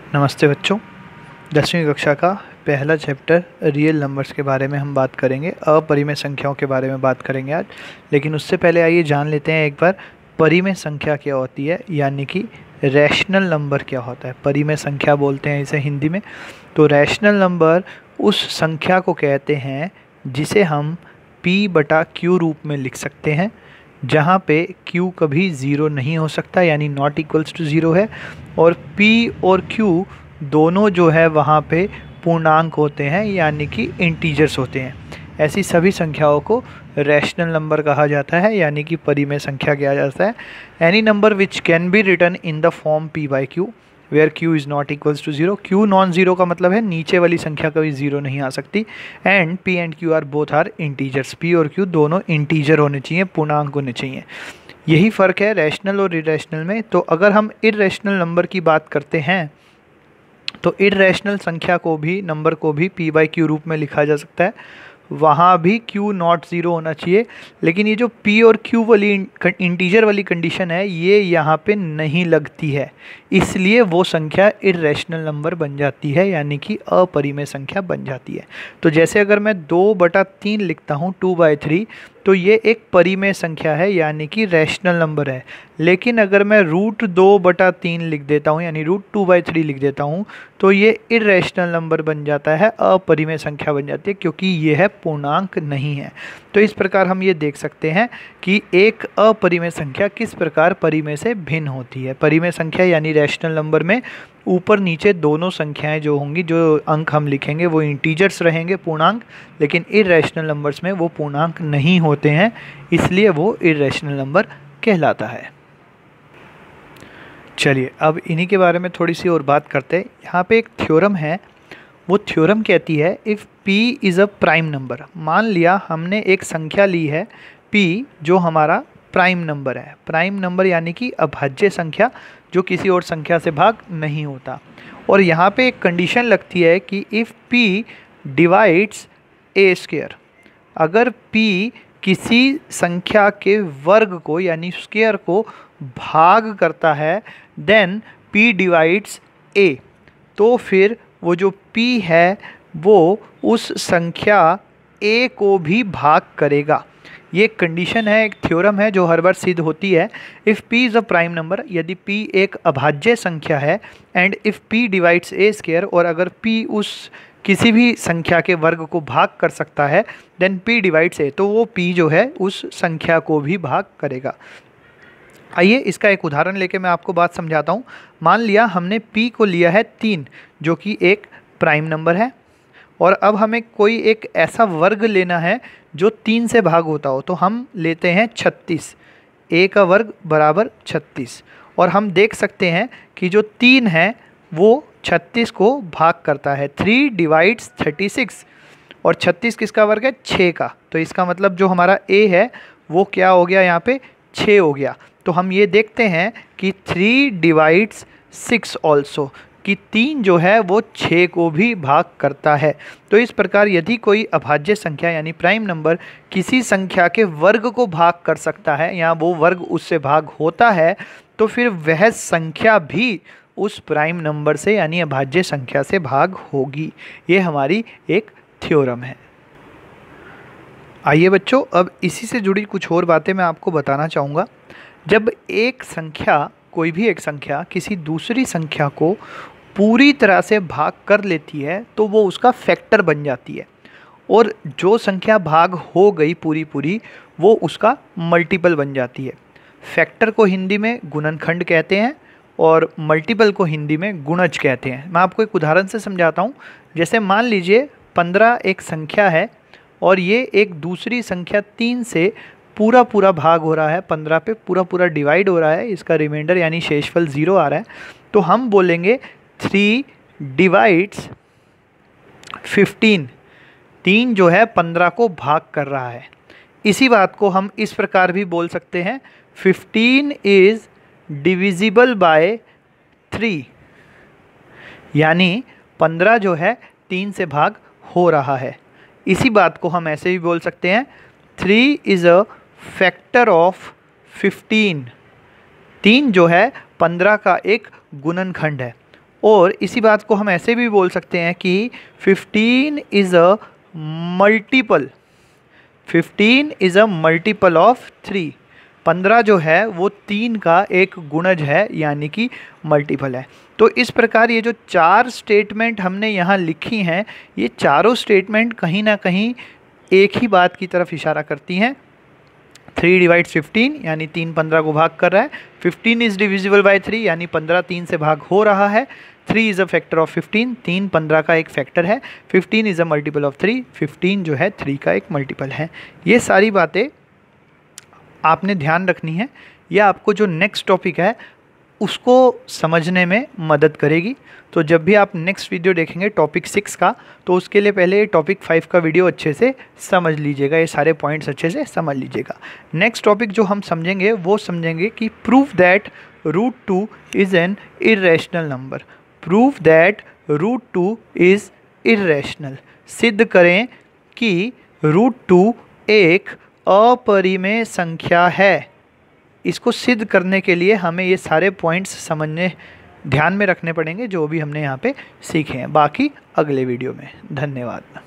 नमस्ते बच्चों। 10वीं कक्षा का पहला चैप्टर रियल नंबर्स के बारे में हम बात करेंगे। अपरिमेय संख्याओं के बारे में बात करेंगे आज। लेकिन उससे पहले आइए जान लेते हैं एक बार परिमेय संख्या क्या होती है, यानी कि रैशनल नंबर क्या होता है। परिमेय संख्या बोलते हैं इसे हिंदी में। तो रैशनल नंबर उस संख्या को कहते हैं जिसे हम p/q रूप में लिख सकते हैं, जहाँ पे q कभी ज़ीरो नहीं हो सकता, यानी नॉट इक्वल्स टू ज़ीरो है, और p और q दोनों जो है वहाँ पे पूर्णांक होते हैं, यानी कि इंटीजर्स होते हैं। ऐसी सभी संख्याओं को रैशनल नंबर कहा जाता है, यानी कि परिमेय संख्या कहा जाता है। Any number which can be written in the form p/q where q is not equals to zero. q non zero का मतलब है नीचे वाली संख्या कभी ज़ीरो नहीं आ सकती। And p and q are both are integers. p और q दोनों इंटीजर होने चाहिए, पूर्णांक होने चाहिए। यही फ़र्क है रैशनल और इरेशनल में। तो अगर हम इरेशनल नंबर की बात करते हैं तो इरेशनल संख्या को भी, नंबर को भी p/q रूप में लिखा जा सकता है। वहाँ भी q नॉट ज़ीरो होना चाहिए। लेकिन ये जो p और q वाली इंटीजर वाली कंडीशन है, ये यहाँ पे नहीं लगती है, इसलिए वो संख्या इरेशनल नंबर बन जाती है, यानी कि अपरिमेय संख्या बन जाती है। तो जैसे अगर मैं 2/3 लिखता हूँ 2/3, तो ये एक परिमेय संख्या है, यानी कि रैशनल नंबर है। लेकिन अगर मैं √2/3 लिख देता हूँ, यानी √2/3 लिख देता हूँ, तो ये इरेशनल नंबर बन जाता है, अपरिमेय संख्या बन जाती है, क्योंकि ये है पूर्णांक नहीं है। तो इस प्रकार हम ये देख सकते हैं कि एक अपरिमेय संख्या किस प्रकार परिमेय से भिन्न होती है। परिमेय संख्या यानी रैशनल नंबर में ऊपर नीचे दोनों संख्याएं जो होंगी, जो अंक हम लिखेंगे वो इंटीजर्स रहेंगे, पूर्णांक। लेकिन इरेशनल नंबर्स में वो पूर्णांक नहीं होते हैं, इसलिए वो इरेशनल नंबर कहलाता है। चलिए अब इन्हीं के बारे में थोड़ी सी और बात करते हैं। यहाँ पे एक थ्योरम है, वो थ्योरम कहती है if p is a prime number. मान लिया हमने एक संख्या ली है p, जो हमारा प्राइम नंबर है। प्राइम नंबर यानी कि अभाज्य संख्या, जो किसी और संख्या से भाग नहीं होता। और यहाँ पे एक कंडीशन लगती है कि इफ़ p डिवाइड्स a², अगर p किसी संख्या के वर्ग को यानी स्क्वायर को भाग करता है, देन p डिवाइड्स a, तो फिर वो जो p है वो उस संख्या a को भी भाग करेगा। ये एक कंडीशन है, एक थ्योरम है जो हर बार सिद्ध होती है। If p is a prime number, यदि p एक अभाज्य संख्या है, and if p divides a², और अगर p उस किसी भी संख्या के वर्ग को भाग कर सकता है, देन p डिवाइड्स a, तो वो p जो है उस संख्या को भी भाग करेगा। आइए इसका एक उदाहरण लेके मैं आपको बात समझाता हूँ। मान लिया हमने p को लिया है 3, जो कि एक प्राइम नंबर है, और अब हमें कोई एक ऐसा वर्ग लेना है जो 3 से भाग होता हो। तो हम लेते हैं 36, a का वर्ग बराबर 36, और हम देख सकते हैं कि जो 3 है वो 36 को भाग करता है। 3 डिवाइड्स 36, और 36 किसका वर्ग है? 6 का। तो इसका मतलब जो हमारा a है वो क्या हो गया, यहाँ पे 6 हो गया। तो हम ये देखते हैं कि 3 डिवाइड्स 6 ऑल्सो, कि 3 जो है वो 6 को भी भाग करता है। तो इस प्रकार यदि कोई अभाज्य संख्या यानी प्राइम नंबर किसी संख्या के वर्ग को भाग कर सकता है, या वो वर्ग उससे भाग होता है, तो फिर वह संख्या भी उस प्राइम नंबर से यानी अभाज्य संख्या से भाग होगी। ये हमारी एक थ्योरम है। आइए बच्चों, अब इसी से जुड़ी कुछ और बातें मैं आपको बताना चाहूँगा। जब एक संख्या, कोई भी एक संख्या किसी दूसरी संख्या को पूरी तरह से भाग कर लेती है, तो वो उसका फैक्टर बन जाती है। और जो संख्या भाग हो गई पूरी पूरी, वो उसका मल्टीपल बन जाती है। फैक्टर को हिंदी में गुणनखंड कहते हैं, और मल्टीपल को हिंदी में गुणज कहते हैं। मैं आपको एक उदाहरण से समझाता हूँ। जैसे मान लीजिए 15 एक संख्या है, और ये एक दूसरी संख्या 3 से पूरा पूरा भाग हो रहा है, 15 पे पूरा पूरा डिवाइड हो रहा है, इसका रिमाइंडर यानी शेषफल 0 आ रहा है। तो हम बोलेंगे 3 डिवाइड्स 15। 3 जो है 15 को भाग कर रहा है। इसी बात को हम इस प्रकार भी बोल सकते हैं, 15 इज़ डिविजिबल बाय 3, यानी 15 जो है 3 से भाग हो रहा है। इसी बात को हम ऐसे भी बोल सकते हैं, 3 इज़ अ फैक्टर ऑफ 15। 3 जो है 15 का एक गुणनखंड है। और इसी बात को हम ऐसे भी बोल सकते हैं कि 15 is a multiple 15 is a multiple of 3। 15 जो है वो 3 का एक गुणज है, यानी कि मल्टीपल है। तो इस प्रकार ये जो 4 स्टेटमेंट हमने यहाँ लिखी हैं, ये चारों स्टेटमेंट कहीं ना कहीं एक ही बात की तरफ इशारा करती हैं। 3 डिवाइड्स 15 यानी 3 15 को भाग कर रहा है। 15 इज़ डिविजिबल बाय 3 यानी 15 3 से भाग हो रहा है। 3 इज़ अ फैक्टर ऑफ 15, 3 15 का एक फैक्टर है। 15 इज़ अ मल्टीपल ऑफ 3, 15 जो है 3 का एक मल्टीपल है। ये सारी बातें आपने ध्यान रखनी है, या आपको जो नेक्स्ट टॉपिक है उसको समझने में मदद करेगी। तो जब भी आप नेक्स्ट वीडियो देखेंगे टॉपिक 6 का, तो उसके लिए पहले टॉपिक 5 का वीडियो अच्छे से समझ लीजिएगा, ये सारे पॉइंट्स अच्छे से समझ लीजिएगा। नेक्स्ट टॉपिक जो हम समझेंगे वो समझेंगे कि prove that √2 is an irrational number. Prove that √2 is irrational. सिद्ध करें कि √2 एक अपरिमेय संख्या है। इसको सिद्ध करने के लिए हमें ये सारे पॉइंट्स समझने, ध्यान में रखने पड़ेंगे जो भी हमने यहाँ पे सीखे हैं। बाकी अगले वीडियो में। धन्यवाद।